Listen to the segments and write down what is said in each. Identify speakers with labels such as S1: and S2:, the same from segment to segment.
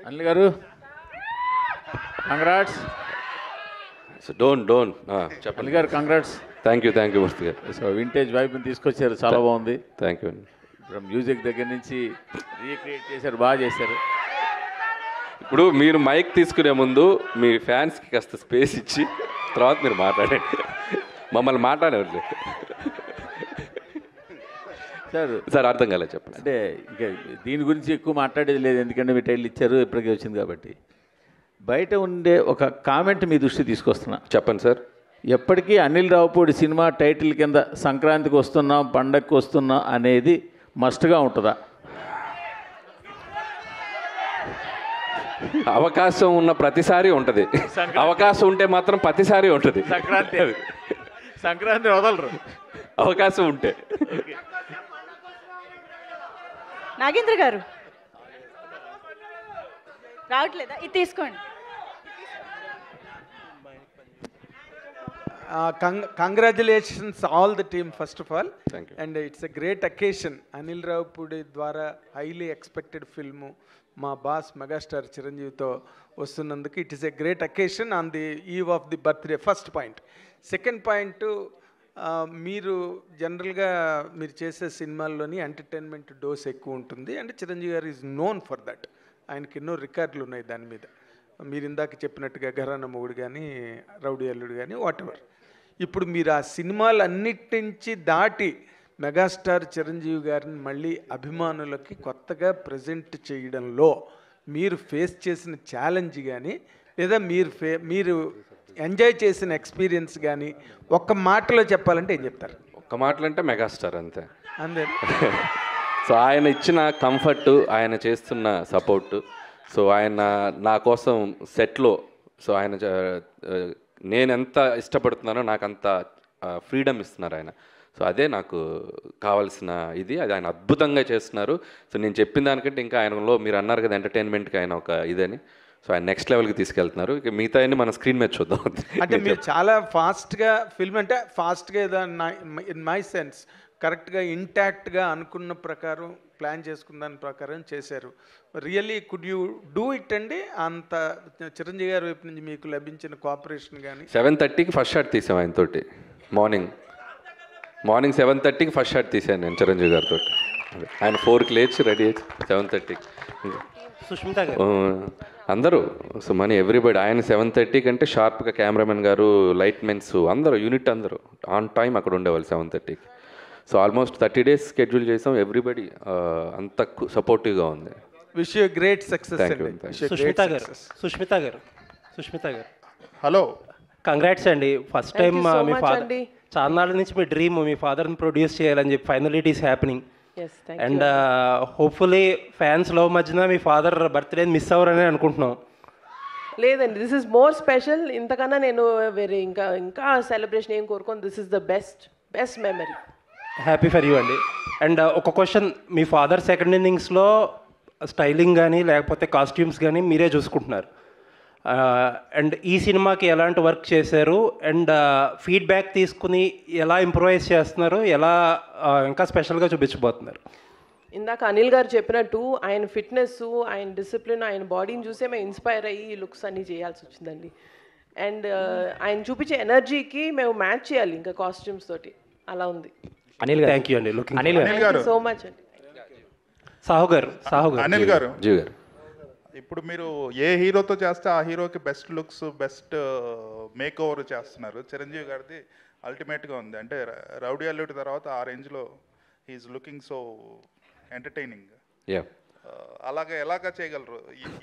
S1: అనిల్ గారు congrats.
S2: So don't
S1: Anil
S2: చెప్పండి.
S1: గారు కంగ్రాట్స్.
S2: థ్యాంక్ యూ మూర్తి గారు.
S1: సో వింటేజ్ వైబ్ని తీసుకొచ్చారు, చాలా బాగుంది.
S2: Thank you.
S1: ఇప్పుడు మ్యూజిక్ దగ్గర నుంచి రీక్రియేట్ చేశారు, బాగా చేశారు.
S2: ఇప్పుడు మీరు మైక్ తీసుకునే ముందు మీ ఫ్యాన్స్కి కాస్త స్పేస్ ఇచ్చి తర్వాత మీరు మాట్లాడండి. మమ్మల్ని మాట్లాడేవారు సార్ అర్థం కాలేదు, చెప్పండి.
S1: అంటే ఇంకా దీని గురించి ఎక్కువ మాట్లాడేది లేదు, ఎందుకంటే మీ టైటిల్ ఇచ్చారు, ఇప్పటికే వచ్చింది కాబట్టి. బయట ఉండే ఒక కామెంట్ మీ దృష్టి తీసుకొస్తున్నా.
S2: చెప్పండి సార్.
S1: ఎప్పటికీ అనిల్ రావుపూడి సినిమా టైటిల్ కింద సంక్రాంతికి వస్తున్నాం, పండగకి వస్తున్నాం అనేది మస్ట్గా ఉంటుందా?
S2: అవకాశం ఉన్న ప్రతిసారి ఉంటుంది. అవకాశం ఉంటే మాత్రం ప్రతిసారి ఉంటుంది.
S1: సంక్రాంతి వదలరు
S2: అవకాశం ఉంటే.
S3: నాగేంద్ర గారు రావట్లేదా? ఇది తీసుకోండి.
S4: Congratulations all the team first of all.
S2: Thank you.
S4: And it's a great occasion. Anil Ravipudi ద్వారా హైలీ ఎక్స్పెక్టెడ్ ఫిల్ము మా బాస్ మెగాస్టార్ చిరంజీవితో వస్తున్నందుకు it is a great occasion on the eve of the birthday. First point. Second point, మీరు జనరల్గా మీరు చేసే సినిమాల్లోని entertainment dose ఎక్కువ ఉంటుంది. అండ్ చిరంజీవి గారు ఈజ్ నోన్ ఫర్ దట్. ఆయనకి ఎన్నో రికార్డులు ఉన్నాయి దాని మీద. మీరు ఇందాక చెప్పినట్టుగా ఘరానా మొగుడు కానీ, రౌడీ అల్లుడు కానీ, వాట్ ఎవర్. ఇప్పుడు మీరు ఆ సినిమాలు అన్నిటి నుంచి దాటి మెగాస్టార్ చిరంజీవి గారిని మళ్ళీ అభిమానులకి కొత్తగా ప్రజెంట్ చేయడంలో మీరు ఫేస్ చేసిన ఛాలెంజ్ కానీ, లేదా మీరు ఎంజాయ్ చేసిన ఎక్స్పీరియన్స్ కానీ ఒక్క మాటలో చెప్పాలంటే ఏం చెప్తారు?
S2: ఒక్క మాటలు అంటే మెగాస్టార్ అంతే.
S4: అంతే.
S2: సో ఆయన ఇచ్చిన కంఫర్టు, ఆయన చేస్తున్న సపోర్టు, సో ఆయన నా కోసం సెట్లో, సో ఆయన నేను ఎంత ఇష్టపడుతున్నానో నాకు అంత ఫ్రీడమ్ ఇస్తున్నారు ఆయన. సో అదే నాకు కావాల్సిన ఇది. అది ఆయన అద్భుతంగా చేస్తున్నారు. సో నేను చెప్పిన దానికంటే ఇంకా ఆయనలో మీరు అన్నారు కదా ఎంటర్టైన్మెంట్కి ఆయన ఒక ఇదని, సో ఆయన నెక్స్ట్ లెవెల్కి తీసుకెళ్తున్నారు. ఇక మిగతా మన స్క్రీన్ మీద చూద్దాం.
S4: అంటే మీరు చాలా ఫాస్ట్గా ఫిల్మ్, అంటే ఫాస్ట్గా ఏదో ఇన్ మై సెన్స్ కరెక్ట్గా ఇంటాక్ట్గా అనుకున్న ప్రకారం ప్లాన్ చేసుకున్న దాని ప్రకారం చేశారు. Really could you do it అండి? అంత చిరంజీవి గారి వైపు నుంచి మీకు లభించిన కోఆపరేషన్ కానీ?
S2: 7:30కి ఫస్ట్ షాట్ తీసాం ఆయనతోటి. మార్నింగ్ 7:30కి ఫస్ట్ షాట్ తీసాను నేను చిరంజీవి గారితో. ఆయన 4కి లేచి రెడీ అయ్యి 7:30కి
S5: సుష్మిత గారు
S2: అందరూ, సో మనీ ఎవ్రీబడి. ఆయన 7:30కి అంటే షార్ప్గా కెమెరామెన్ గారు, లైట్ మెన్స్ అందరూ, యూనిట్ అందరూ ఆన్ టైం అక్కడ ఉండేవాళ్ళు 7:30కి. సో ఆల్మోస్ట్ 30 days స్కెడ్యూల్ చేసాం. ఎవ్రీబడి అంత సపోర్టివ్గా ఉంది.
S4: Wish you great success.
S5: Sushmita గారు
S6: హలో,
S5: కంగ్రాట్స్ అండి. ఫస్ట్ టైం మీ ఫాదర్, చాలా నాళ్ళ నుంచి మీ డ్రీమ్ మీ ఫాదర్ని ప్రొడ్యూస్ చేయాలని చెప్పి final it is happening. And hopefully fans love మధ్యన మీ ఫాదర్ బర్త్డే మిస్ అవ్వరని అనుకుంటున్నాం.
S7: లేదండి, దిస్ ఇస్ మోర్ స్పెషల్. ఇంతకన్నా నేను వేరే ఇంకా సెలబ్రేషన్ ఏం కోరుకోను. This is the best memory.
S5: Happy for you అండి. అండ్ ఒక క్వశ్చన్, మీ ఫాదర్ సెకండ్ ఇన్నింగ్స్లో స్టైలింగ్ కానీ లేకపోతే కాస్ట్యూమ్స్ కానీ మీరే చూసుకుంటున్నారు. అండ్ ఈ సినిమాకి ఎలాంటి వర్క్ చేశారు, అండ్ ఫీడ్బ్యాక్ తీసుకుని ఎలా ఇంప్రూవైజ్ చేస్తున్నారు, ఎలా ఇంకా స్పెషల్గా చూపించబోతున్నారు?
S7: ఇందాక అనిల్ గారు చెప్పినట్టు ఆయన ఫిట్నెస్, ఆయన డిసిప్లిన్, ఆయన బాడీని చూసే మేము ఇన్స్పైర్ అయ్యి ఈ లుక్స్ అన్నీ చేయాల్సి వచ్చిందండి. అండ్ ఆయన చూపించే ఎనర్జీకి మేము మ్యాచ్ చేయాలి ఇంకా కాస్ట్యూమ్స్ తోటి. అలా ఉంది.
S5: అనిల్ గారు థ్యాంక్ యూ అండి.
S6: అనిల్ గారు
S7: సో మచ్ అండి.
S5: సాహు గారు
S6: అనిల్ గారు,
S2: జీ గారు,
S6: ఇప్పుడు మీరు ఏ హీరోతో చేస్తే ఆ హీరోకి best looks, best make over చేస్తున్నారు. చిరంజీవి గారిది అల్టిమేట్గా ఉంది. అంటే రౌడీ అల్లుడి తర్వాత ఆ రేంజ్లో హీఈస్ లుకింగ్ సో ఎంటర్టైనింగ్. అలాగే ఎలాగా చేయగలరు?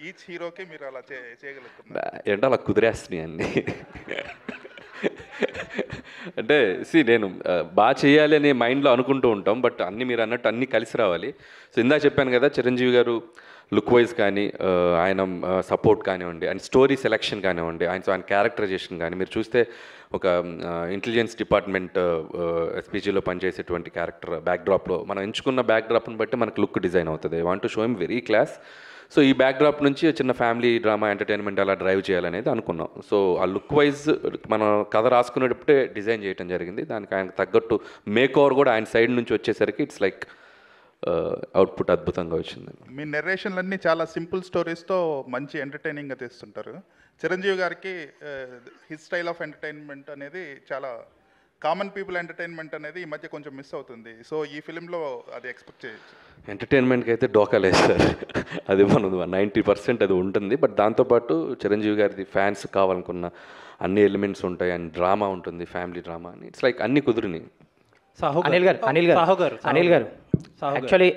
S6: ఈచ్ హీరోకి మీరు అలా చేయగలుగుతున్నారు
S2: ఏంటో అలా కుదిరేస్తున్నాయి అన్నీ. అంటే నేను బాగా చేయాలి అనే మైండ్లో అనుకుంటూ ఉంటాం, బట్ అన్నీ మీరు అన్నట్టు అన్నీ కలిసి రావాలి. సో ఇందాక చెప్పాను కదా, చిరంజీవి గారు లుక్ వైజ్ కానీ, ఆయన సపోర్ట్ కానివ్వండి, అండ్ స్టోరీ సెలెక్షన్ కానివ్వండి, ఆయన క్యారెక్టరైజేషన్ కానీ, మీరు చూస్తే ఒక ఇంటెలిజెన్స్ డిపార్ట్మెంట్ ఎస్పీజీలో పనిచేసేటువంటి క్యారెక్టర్ బ్యాక్డ్రాప్లో మనం ఎంచుకున్న బ్యాక్డ్రాప్ని బట్టి మనకు లుక్ డిజైన్ అవుతుంది. I want to show him very class. So ఈ బ్యాక్డ్రాప్ నుంచి చిన్న ఫ్యామిలీ డ్రామా ఎంటర్టైన్మెంట్ అలా డ్రైవ్ చేయాలనేది అనుకున్నాం. సో ఆ లుక్ వైజ్ మనం కథ రాసుకునేటప్పుడే డిజైన్ చేయడం జరిగింది. దానికి ఆయనకు తగ్గట్టు మేక్ ఓవర్ కూడా ఆయన సైడ్ నుంచి వచ్చేసరికి ఇట్స్ లైక్ అవుట్పుట్ అద్భుతంగా వచ్చింది.
S6: మీ నెరేషన్లన్నీ చాలా సింపుల్ స్టోరీస్తో మంచి ఎంటర్టైనింగ్గా తీస్తుంటారు. చిరంజీవి గారికి హిస్ స్టైల్ ఆఫ్ ఎంటర్టైన్మెంట్ అనేది చాలా కామన్ పీపుల్ ఎంటర్టైన్మెంట్ అనేది ఈ మధ్య కొంచెం మిస్ అవుతుంది. సో ఈ ఫిలింలో అది ఎక్స్పెక్ట్ చేయొచ్చు.
S2: ఎంటర్టైన్మెంట్కి అయితే డోకా లేదు సార్, అది మనం 90% అది ఉంటుంది. బట్ దాంతోపాటు చిరంజీవి గారిది ఫ్యాన్స్ కావాలనుకున్న అన్ని ఎలిమెంట్స్ ఉంటాయి, అండ్ డ్రామా ఉంటుంది, ఫ్యామిలీ డ్రామా అని. ఇట్స్ లైక్ అన్ని కుదిరినాయి.
S8: అనిల్ గారు యాక్చువల్లీ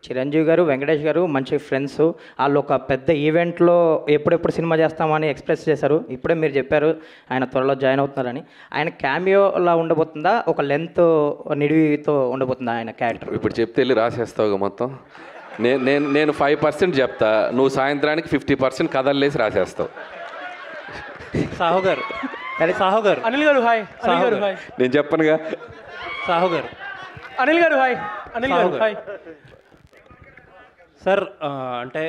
S8: చిరంజీవి గారు వెంకటేష్ గారు మంచి ఫ్రెండ్స్. వాళ్ళు ఒక పెద్ద ఈవెంట్లో ఎప్పుడెప్పుడు సినిమా చేస్తామని ఎక్స్ప్రెస్ చేశారు. ఇప్పుడే మీరు చెప్పారు ఆయన త్వరలో జాయిన్ అవుతున్నారని. ఆయన క్యామియోలా ఉండబోతుందా, ఒక లెంత్ నిడివితో ఉండబోతుందా ఆయన క్యారెక్టర్?
S2: ఇప్పుడు చెప్తే వెళ్ళి రాసేస్తావుగా మొత్తం. నేను 5% చెప్తా, నువ్వు సాయంత్రానికి 50% కథల్లేసి రాసేస్తావు.
S5: సాహు గారు
S9: అనిల్ గారు హాయ్. అనిల్ గారు హాయ్.
S2: నేను చెప్పనుగా.
S5: సాహు గారు
S9: అనిల్ గారు హాయ్. అనిల్ గారు హాయ్.
S5: సార్, అంటే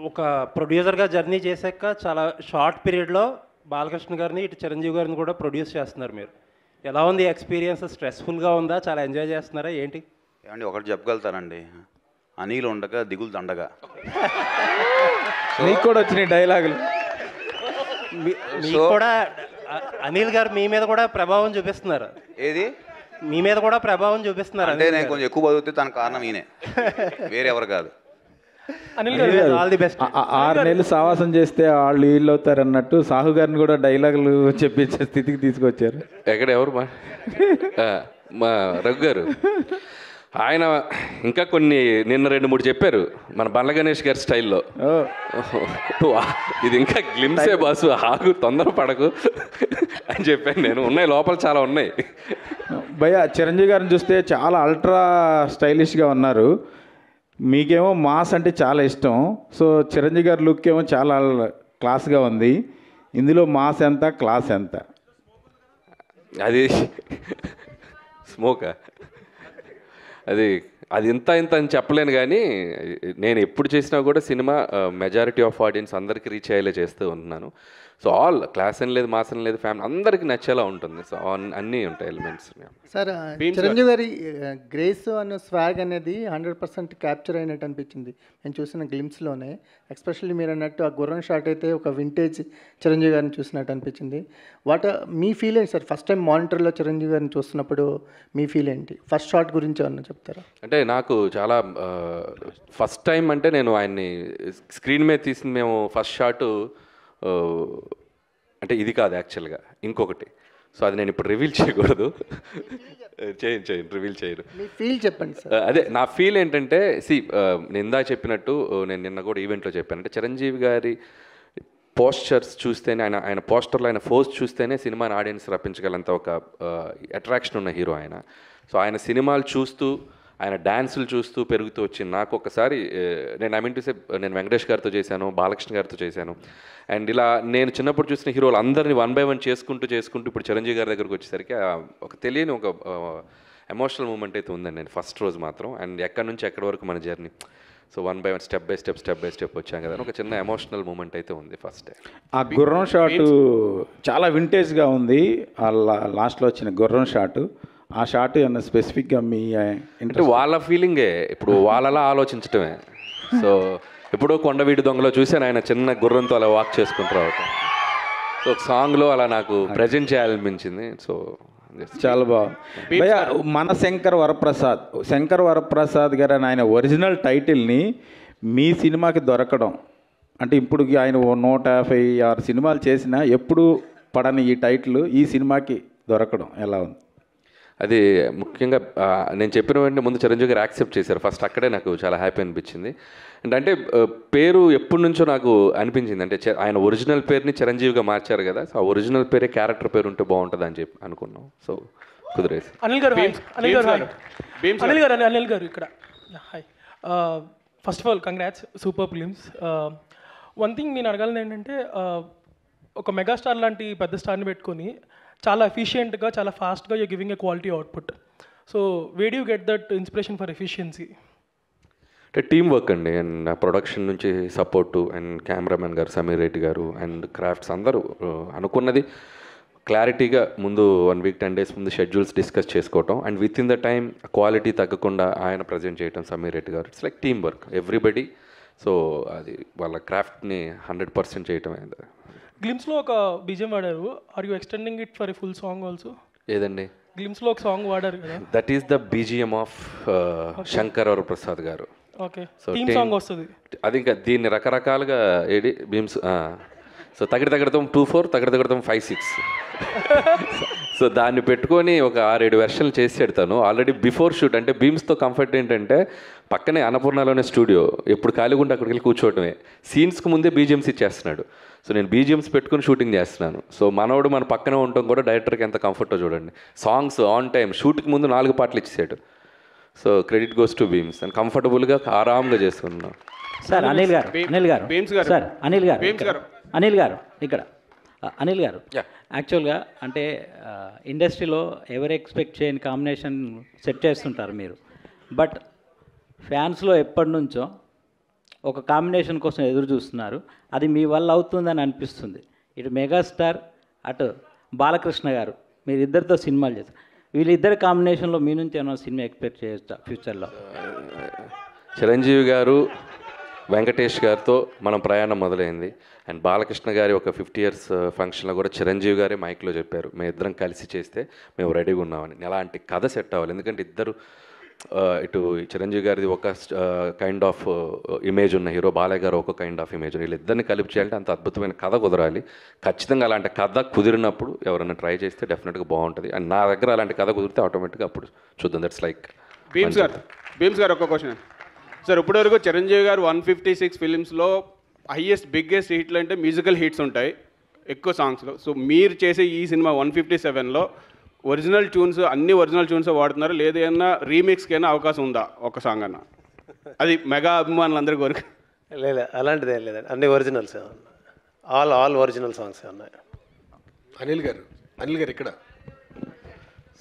S5: ఒక ప్రొడ్యూసర్గా జర్నీ చేశాక చాలా షార్ట్ పీరియడ్లో బాలకృష్ణ గారిని ఇటు చిరంజీవి గారిని కూడా ప్రొడ్యూస్ చేస్తున్నారు మీరు. ఎలా ఉంది ఎక్స్పీరియన్స్? స్ట్రెస్ఫుల్గా ఉందా, చాలా ఎంజాయ్ చేస్తున్నారా ఏంటి?
S10: ఏమండి ఒకటి చెప్పగలుగుతానండి, అనిల్ ఉండగా దిగులు దండగా.
S1: నీకు కూడా వచ్చినాయి డైలాగులు.
S5: మీకు కూడా అనిల్ గారు మీ మీద కూడా ప్రభావం చూపిస్తున్నారు.
S10: ఏది
S5: మీ మీద కూడా ప్రభావం చూపిస్తున్నారు
S10: అంటే నేను కొంచెం ఎక్కువ బతుకుతే దానికి కారణం ఈయనే, వేరెవరు కాదు.
S9: అనిల్ గారు
S5: ఆల్ ది బెస్ట్.
S1: 6 నెలలు సావాసం చేస్తే వాళ్ళు వీళ్ళు అవుతారు అన్నట్టు సాహు గారిని కూడా డైలాగులు చెప్పించే స్థితికి తీసుకొచ్చారు.
S2: ఎక్కడ ఎవరు మా రఘు గారు, ఆయన ఇంకా కొన్ని నిన్న 2-3 చెప్పారు మన బండ్ల గణేష్ గారి స్టైల్లో. ఇది ఇంకా గ్లిమ్సే బాసు, ఆగు తొందర పడకు అని చెప్పాను నేను. ఉన్నాయి లోపల చాలా ఉన్నాయి.
S1: భయ్య చిరంజీవి గారిని చూస్తే చాలా అల్ట్రా స్టైలిష్గా ఉన్నారు. మీకేమో మాస్ అంటే చాలా ఇష్టం. సో చిరంజీవి గారి లుక్ ఏమో చాలా క్లాస్గా ఉంది. ఇందులో మాస్ ఎంత, క్లాస్ ఎంత?
S2: అది స్మోకా, అది ఇంత అని చెప్పలేను. కానీ నేను ఎప్పుడు చేసినా కూడా సినిమా మెజారిటీ ఆఫ్ ఆడియన్స్ అందరికీ రీచ్ అయ్యేలా చేస్తూ ఉంటున్నాను. సో ఆల్ క్లాస్ అని లేదు, మాస్ అని లేదు, ఫ్యామిలీ అందరికీ నచ్చేలా ఉంటుంది. సో అన్నీ ఉంటాయి ఎలిమెంట్స్.
S11: సార్, చిరంజీవి గారి గ్రేస్ అన్న స్వాగ్ అనేది 100% క్యాప్చర్ అయినట్టు అనిపించింది నేను చూసిన గ్లిమ్స్లోనే. ఎస్పెషల్లీ మీరు అన్నట్టు ఆ గుర్రం షాట్ అయితే ఒక వింటేజ్ చిరంజీవి గారిని చూసినట్టు అనిపించింది. మీ ఫీల్ ఏంటి సార్? ఫస్ట్ టైం మానిటర్లో చిరంజీవి గారిని చూస్తున్నప్పుడు మీ ఫీల్ ఏంటి? ఫస్ట్ షాట్ గురించి ఏమన్నా చెప్తారా?
S2: అంటే నాకు చాలా ఫస్ట్ టైం అంటే నేను ఆయన్ని స్క్రీన్ మీద తీసిన మేము ఫస్ట్ షాటు అంటే ఇది కాదు యాక్చువల్గా, ఇంకొకటి. సో అది నేను ఇప్పుడు రివీల్ చేయకూడదు. చేయను రివీల్ చేయను.
S11: ఫీల్ చెప్పండి సార్.
S2: అదే నా ఫీల్ ఏంటంటే, నేను ఇందా చెప్పినట్టు నేను నిన్న కూడా ఈవెంట్లో చెప్పాను. అంటే చిరంజీవి గారి పోస్చర్స్ చూస్తేనే, ఆయన పోస్టర్లో ఆయన ఫోజ్ చూస్తేనే సినిమాని ఆడియన్స్ రప్పించగలంత ఒక అట్రాక్షన్ ఉన్న హీరో ఆయన. సో ఆయన సినిమాలు చూస్తూ, ఆయన డ్యాన్సులు చూస్తూ పెరుగుతూ వచ్చింది. నాకు ఒకసారి నేను వెంకటేష్ గారితో చేశాను, బాలకృష్ణ గారితో చేశాను. అండ్ ఇలా నేను చిన్నప్పుడు చూసిన హీరోలు అందరినీ 1 by 1 చేసుకుంటూ ఇప్పుడు చిరంజీవి గారి దగ్గరకు వచ్చేసరికి ఒక తెలియని ఒక ఎమోషనల్ మూమెంట్ అయితే ఉందండి నేను ఫస్ట్ రోజు మాత్రం. అండ్ ఎక్కడి నుంచి ఎక్కడి వరకు మన journey, so 1 by 1 step by step వచ్చాం కదా, ఒక చిన్న ఎమోషనల్ మూమెంట్ అయితే ఉంది ఫస్ట్ డే.
S1: ఆ గుర్రం షాటు చాలా వింటేజ్గా ఉంది. ఆ లాస్ట్లో వచ్చిన గుర్రం షాటు, ఆ షాట్ ఏమన్నా స్పెసిఫిక్గా మీ
S2: అంటే వాళ్ళ ఫీలింగే, ఇప్పుడు వాళ్ళలా ఆలోచించటమే. సో ఎప్పుడో కొండవీడి దొంగలో చూసాను ఆయన చిన్న గుర్రంతో అలా వాక్ చేసుకుంటారు. సో ఒక సాంగ్లో అలా నాకు ప్రజెంట్ చేయాలనిపించింది. సో
S1: చాలా బాగుంది. భయ్యా, మన శంకర్ వరప్రసాద్ గారు ఆయన ఒరిజినల్ టైటిల్ని మీ సినిమాకి దొరకడం అంటే, ఇప్పుడు ఆయన 156 సినిమాలు చేసినా ఎప్పుడు పడని ఈ టైటిల్ ఈ సినిమాకి దొరకడం ఎలా ఉంది?
S2: అది ముఖ్యంగా నేను చెప్పిన వెంటనే ముందు చిరంజీవి గారు యాక్సెప్ట్ చేశారు ఫస్ట్. అక్కడే నాకు చాలా హ్యాపీ అనిపించింది. అంటే పేరు ఎప్పటి నుంచో నాకు అనిపించింది, అంటే ఆయన ఒరిజినల్ పేరుని చిరంజీవిగా మార్చారు కదా, సో ఆ ఒరిజినల్ పేరే క్యారెక్టర్ పేరు ఉంటే బాగుంటుంది అని చెప్పి అనుకున్నాం. సో కుదిరేసి.
S9: అనిల్ గారు ఇక్కడ hi. First of all congrats, super films. One thing నేను అడగాలని ఏంటంటే, ఒక మెగాస్టార్ లాంటి పెద్ద స్టార్ని పెట్టుకొని చాలా ఎఫిషియెంట్గా, చాలా ఫాస్ట్గా you giving a quality output. So way do you get that inspiration for efficiency?
S2: అంటే టీమ్ వర్క్ అండి. అండ్ ప్రొడక్షన్ నుంచి సపోర్టు, అండ్ కెమెరామెన్ గారు సమీర్ రెడ్డి గారు, అండ్ క్రాఫ్ట్స్ అందరూ అనుకున్నది క్లారిటీగా ముందు 1 వీక్ 10 డేస్ ముందు షెడ్యూల్స్ డిస్కస్ చేసుకోవటం and with in the time quality తగ్గకుండా ఆయన ప్రజెంట్ చేయటం సమీర్ రెడ్డి గారు. It's like team work everybody. So అది వాళ్ళ క్రాఫ్ట్ని 100% చేయటం అయింది.
S9: గ్లిమ్స్లో ఒక బీజిఎం వాడారు. Are you extending it for a full song also?
S2: ఏదండి?
S9: గ్లిమ్స్లో ఒక సాంగ్ వాడారు కదా.
S2: That is the BGM of Shankar Varaprasad garu.
S9: Okay, theme song వస్తుంది
S2: అది. ఇంకా దీన్ని రకరకాలుగా ఏడి బీమ్స్. సో తగడతం 2-4, తగడతం 5-6. సో దాన్ని పెట్టుకొని ఒక 6-7 వెర్షన్లు చేసి పెడతాను ఆల్రెడీ బిఫోర్ షూట్. అంటే బీమ్స్తో కంఫర్ట్ ఏంటంటే పక్కనే అన్నపూర్ణలోనే స్టూడియో, ఎప్పుడు ఖాళీగా ఉంటే అక్కడికి వెళ్ళి కూర్చోవటమే. సీన్స్కి ముందే బీజిఎమ్స్ ఇచ్చేస్తున్నాడు. సో నేను బీజిఎమ్స్ పెట్టుకుని షూటింగ్ చేస్తున్నాను. సో మనోడు మన పక్కనే ఉండటం కూడా డైరెక్టర్కి ఎంత కంఫర్టో చూడండి. సాంగ్స్ ఆన్ టైం, షూట్కి ముందు 4 పాటలు ఇచ్చేసాడు. So credit goes to Bheems and కంఫర్టబుల్గా ఆరాంగా చేసుకున్నాం.
S12: సార్ అనిల్ గారు సార్ అనిల్ గారు ఇక్కడ అనిల్ గారు యాక్చువల్గా అంటే ఇండస్ట్రీలో ఎవరు ఎక్స్పెక్ట్ చేయని కాంబినేషన్ సెట్ చేస్తుంటారు మీరు. బట్ ఫ్యాన్స్లో ఎప్పటి నుంచో ఒక కాంబినేషన్ కోసం ఎదురు చూస్తున్నారు. అది మీ వల్ల అవుతుందని అనిపిస్తుంది. ఇటు మెగాస్టార్, అటు బాలకృష్ణ గారు, మీరిద్దరితో సినిమాలు చేస్తారు. వీళ్ళిద్దరి కాంబినేషన్లో మీ నుంచి ఏమైనా సినిమా ఎక్స్పెక్ట్ చేయొచ్చా ఫ్యూచర్లో?
S2: చిరంజీవి గారు వెంకటేష్ గారితో మనం ప్రయాణం మొదలైంది. అండ్ బాలకృష్ణ గారి ఒక 50 years ఫంక్షన్లో కూడా చిరంజీవి గారే మైక్లో చెప్పారు, మేము ఇద్దరం కలిసి చేస్తే మేము రెడీగా ఉన్నామని. అలాంటి కథ సెట్ అవ్వాలి. ఎందుకంటే ఇద్దరు ఇటు చిరంజీవి గారిది ఒక కైండ్ ఆఫ్ ఇమేజ్ ఉన్న హీరో, బాలయ్య గారు ఒక కైండ్ ఆఫ్ ఇమేజ్. వీళ్ళిద్దరిని కలిపి చేయాలంటే అంత అద్భుతమైన కథ కుదరాలి. ఖచ్చితంగా అలాంటి కథ కుదిరినప్పుడు ఎవరైనా ట్రై చేస్తే డెఫినెట్గా బాగుంటుంది. అండ్ నా దగ్గర అలాంటి కథ కుదిరితే ఆటోమేటిక్గా అప్పుడు చూద్దాం. దట్స్ లైక్
S13: భీమ్స్ గారు ఒక క్వశ్చన్ సార్. ఇప్పటివరకు చిరంజీవి గారు 156 ఫిలిమ్స్లో బిగ్గెస్ట్ హిట్లు అంటే మ్యూజికల్ హిట్స్ ఉంటాయి ఎక్కువ సాంగ్స్లో. సో మీరు చేసే ఈ సినిమా 157లో ఒరిజినల్ ట్యూన్స్, అన్ని ఒరిజినల్ ట్యూన్స్ వాడుతున్నారు, లేదన్నా రీమిక్స్కైనా అవకాశం ఉందా ఒక సాంగ్ అన్న? అది మెగా అభిమానులందరి కోరిక.
S14: లేదు, అలాంటిది ఏం లేదండి, అన్ని ఒరిజినల్స్ ఆల్ ఒరిజినల్ సాంగ్స్ ఉన్నాయి.
S15: అనిల్ గారు ఇక్కడ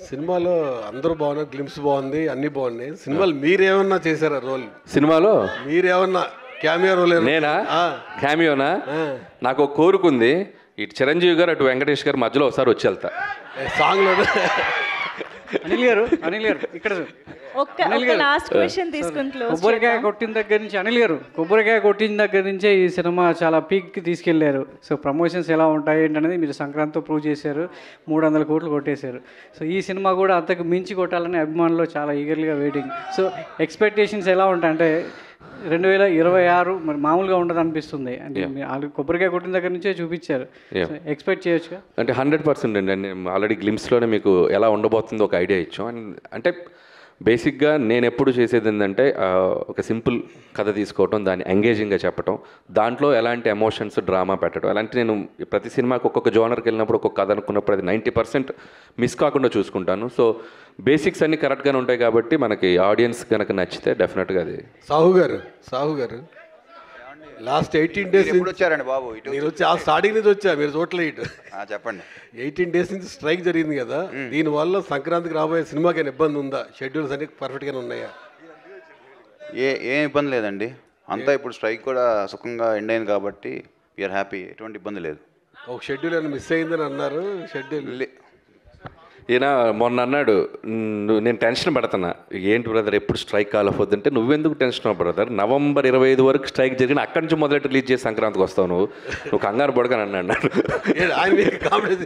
S15: సినిమాలో అందరూ బాగున్నారు, గ్లిమ్స్ బాగుంది, అన్నీ బాగున్నాయి. సినిమాలు మీరేమన్నా చేశారా రోల్?
S2: సినిమాలో
S15: మీరేమన్నా క్యామియో రోల్?
S2: నేనా క్యామియోనా? నాకు ఒక కోరుకుంది, ఇటు చిరంజీవి గారు అటు వెంకటేష్ గారు మధ్యలో ఒకసారి వచ్చి వెళ్తా
S15: సాంగ్లో.
S12: అనిల్ గారు ఇక్కడ
S3: లాస్ట్ క్వశ్చన్ తీసుకుంటూ
S12: కొబ్బరికాయ కొట్టిన దగ్గర నుంచి కొబ్బరికాయ కొట్టిన దగ్గర నుంచే ఈ సినిమా చాలా పీక్కి తీసుకెళ్లారు. సో ప్రమోషన్స్ ఎలా ఉంటాయి ఏంటనేది మీరు సంక్రాంతితో ప్రూవ్ చేశారు. 300 కోట్లు కొట్టేశారు. సో ఈ సినిమా కూడా అంతకు మించి కొట్టాలని అభిమానులు చాలా ఈగర్గా వెయిటింగ్. సో ఎక్స్పెక్టేషన్స్ ఎలా ఉంటాయి అంటే 2026 మరి మామూలుగా ఉండదు అనిపిస్తుంది. అంటే కొబ్బరికాయ కొట్టిన దగ్గర నుంచే చూపించారు, ఎక్స్పెక్ట్ చేయొచ్చు
S2: అంటే 100% అండి. ఆల్రెడీ గ్లిమ్స్లోనే మీకు ఎలా ఉండబోతుందో ఒక ఐడియా ఇచ్చాం. అండ్ అంటే బేసిక్గా నేను ఎప్పుడు చేసేది ఏంటంటే ఒక సింపుల్ కథ తీసుకోవటం, దాన్ని ఎంగేజింగ్గా చెప్పటం, దాంట్లో ఎలాంటి ఎమోషన్స్ డ్రామా పెట్టడం, అలాంటి నేను ప్రతి సినిమాకి ఒక్కొక్క జోనర్కి వెళ్ళినప్పుడు ఒక్కొక్క కథ అనుకున్నప్పుడు అది 90% మిస్ కాకుండా చూసుకుంటాను. సో బేసిక్స్ అన్నీ కరెక్ట్గానే ఉంటాయి కాబట్టి మనకి ఆడియన్స్ కనుక నచ్చితే డెఫినెట్గా అది.
S15: సాహు గారు లాస్ట్ 18 days
S10: వచ్చారండి బాబు.
S15: నేను వచ్చి స్టార్టింగ్ నుంచి వచ్చా, మీరు చూడలేదు.
S10: చెప్పండి.
S15: 18 days నుంచి స్ట్రైక్ జరిగింది కదా, దీనివల్ల సంక్రాంతికి రాబోయే సినిమాకి ఇబ్బంది ఉందా? షెడ్యూల్స్ అన్ని పర్ఫెక్ట్గానే ఉన్నాయా?
S10: ఏం ఇబ్బంది లేదండి, అంతా ఇప్పుడు స్ట్రైక్ కూడా సుఖంగా ఎండ్ అయింది కాబట్టి వీఆర్ హ్యాపీ, ఎటువంటి ఇబ్బంది లేదు.
S15: ఒక షెడ్యూల్ ఏమైనా మిస్ అయిందని అన్నారు. షెడ్యూల్
S2: ఈయన మొన్న అన్నాడు, నేను టెన్షన్ పడుతున్నా, ఏంటి బ్రదర్ ఎప్పుడు స్ట్రైక్ కాలపోద్దంటే, నువ్వెందుకు టెన్షన్ బ్రదర్, November 25 వరకు స్ట్రైక్ జరిగిన అక్కడి నుంచి మొదలెట్టి రిలీజ్ చేసి సంక్రాంతికి వస్తావు, నువ్వు కంగారు పడకని అన్నాడు.
S15: ఆయన కాంప్రమైజ్